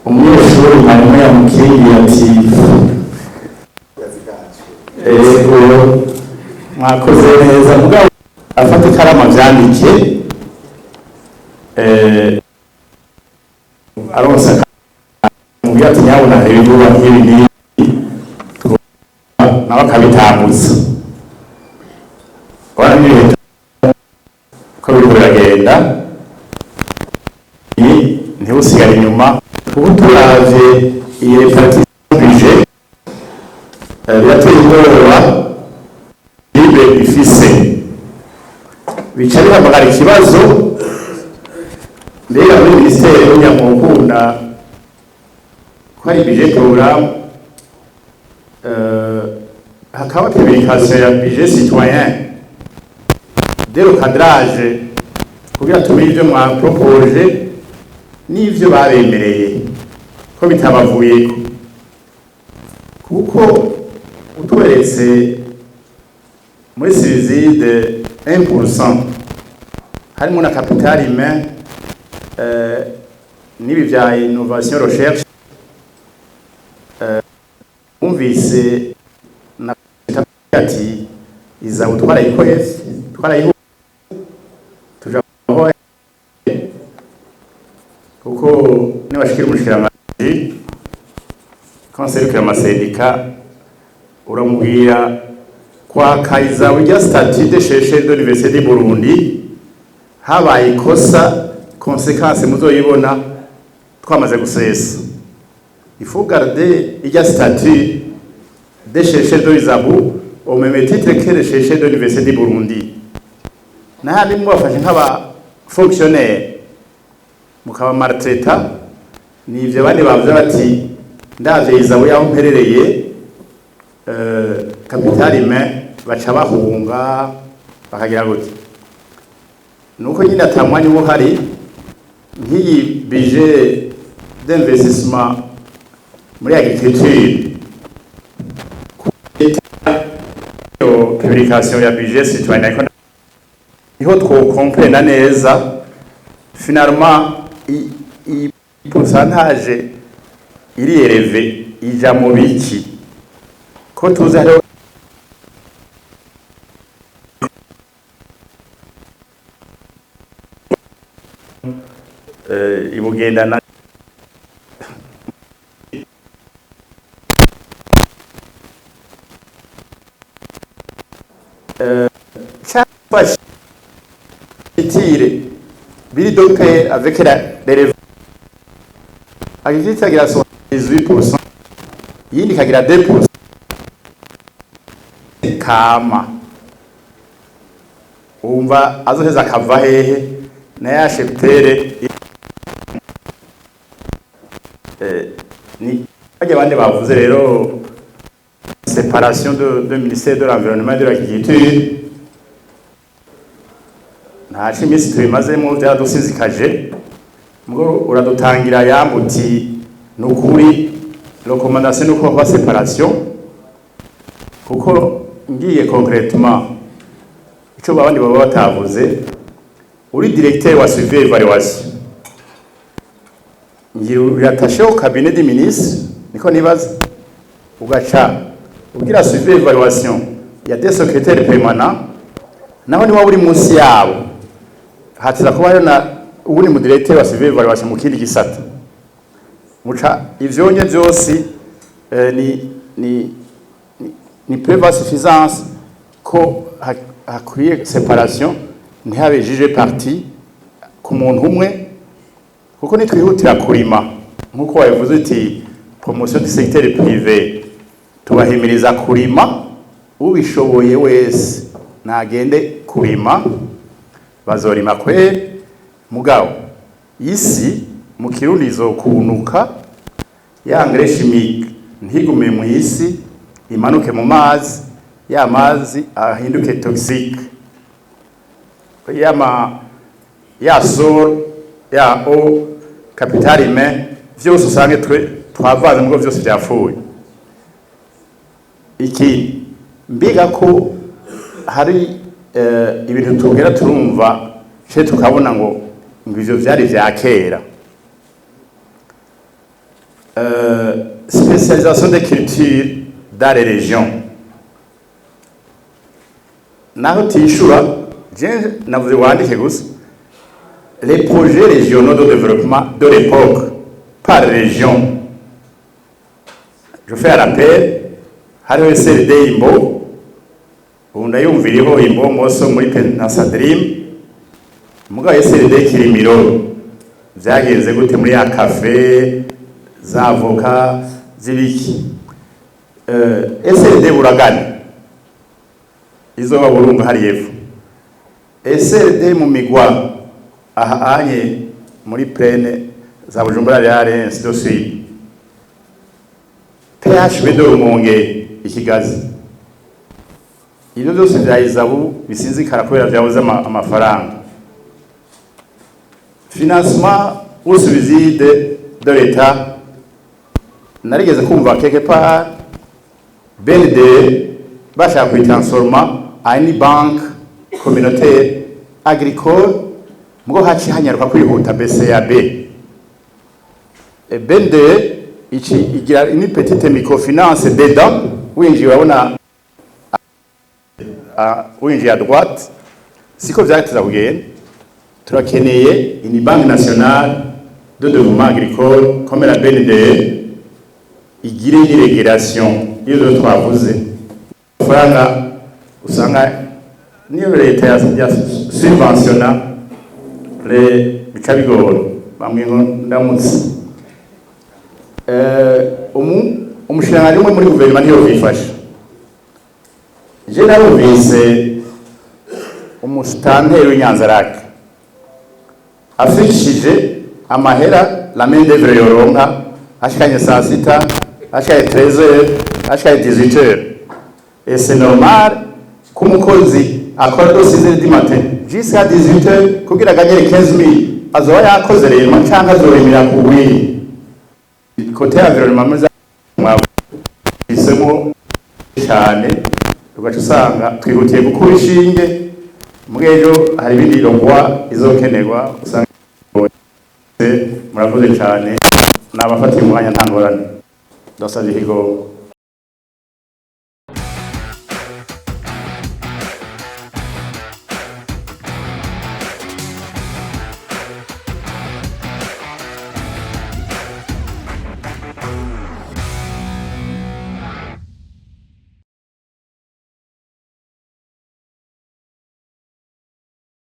umunyeshuri hanyuma yamukiriye ati mwakoze neza mugabo afata ikaramu avyandike aronsa mubwira ati nyabona ibibuba nk'ibi n'ibi nawe akabitambutsa wana n'ibintu ko biriko biragenda ntibusigare inyuma kuko turavye iyi repartition budget birateye ubwoba ibe ifise bica bihamagara ikibazo mbega muri ministeri y'Ubunyamukunda ko hari budget programme hakaba publication ya budget citoyen de recadrage kugira tumenye ivyo mwapropoje n'ivyo babemereye ko bitabavuyeko kuko utuberetse muri subside 1% harimo na capital humain n'ibi vya innovation recherche umvise na ati iza gutwara ikoyesi twara tuja kuko nibashikira umushikiranganje conseil que amasendika uramubwira kwa kaiza ujya statut de chercheur de l'université du Burundi habaye ikosa conséquence muzoyibona twamaze gusesa il faut garder ijya statut de chercheur de l'ISABU au même titre que le chercheur de l'université du Burundi nahandi mwafashe nk'aba fonctionnaire mukaba maltraita nivyo bane bavuze bati ndavye izabu yaho mperereye capital humain baca bahunga bakagira gute nuko nyine atamwanya ubuhari nk'iyi budget d'investissement muri agriculture publication ya budget citoyen iho twokomprena neza finalement i pourcentage iri élevée ija mu biki ko tuzi hariho ibugendana biri doté avec les agriculture kagira 18%, yindi kagira 2%. Kama umva azoheza akava hehe na ya cheptere ni bajya bande bavuze rero séparation de ministère de l'environnement et de l'agriculture nta chimisi tubimazemo byadusizikaje ngo uradutangira yamuti nukuri recommandation nuko ba séparation kuko ngiye concrètement ico babandi baba batavuze uri directeur wa suivi evaluation ngiru yatashe au cabinet des ministres niko nibaza ugaca ugira suivi evaluation ya des secrétaires permanents naho niba uri munsi yabo hatiza kuba na ubundi mu directeur wa suivi evaluation mu kindi gisata muca ivyonye byose ni preuve suffisance ko hakwiye séparation ntihabe juge parti ku muntu umwe kuko nitwihutira kurima nkuko wabivuze uti promotion du secteur privé tubahimiriza kurima ubishoboye wese nagende kurima bazorima kwe mugabo isi mu kirundi izokunuka ya engrais chimique ntigume mu isi imanuke mu mazi ya mazi ahinduke toxique ya sol ya eau capital humain vyose usange twavaze mugo vyose vyapfuye iki mbiga ko hari ibintu tugera turumva cyo tukabona ngo ivyo vyari vya kera spécialisation des cultures dans les régions. Naho tishura, navuze wandike gusa les projets régionaux de développement de l'époque par région. Je fais un rappel, hariho SRD Imbo, ubu ndayumviriho Imbo Moso muri Penasa Dream, mugabo SRD Kirimiro vyagenze gute muri ya cafe za avoka zibiki. SRD Buragani izoba Burunga hari efu. SRD mu migwa ahanye muri plene za Bujumbura Real Institute. PHB de Rumonge Ikigazi. Ibyo byose byayizabu bisinzikara kubera byabuze amafaranga. Financement ou subside de l'État. Narigeze kumva quelque part BND bashaka kuyitransforma à une banque communautaire agricole mugo haci hanyaruka kwihuta BCAB. BND igira une petite microfinance dedans winjiye wabona winjiye à droite siko vyateza kugenda. Turakeneye une banque nationale de développement agricole comme la BND igire une régulation iyo twavuze faranga usanga niyo leta ya subventiona le bicabigoro bamwe ngo ndamutse umushinga umwe muri guverinoma niyo bifasha. Je narumvise umusitanteri w'Inyanzarake afishije amahera la main d'œuvre yoronka ashikanye saa sita ashikaye 13h ashikaye 18h et c'est normal kumukozi akora do 6h du matin jusqu'à 18h kugira gagner 15,000 azoba yakoze rero cyangwa azorimira kuwiri côté environnement isemo cyane ugaca usanga twihutiye gukura ishinge mwejo hari ibindi rongwa izokenerwa usanga murakoze cyane nabafatiye umwanya ntangorane ndasabye higo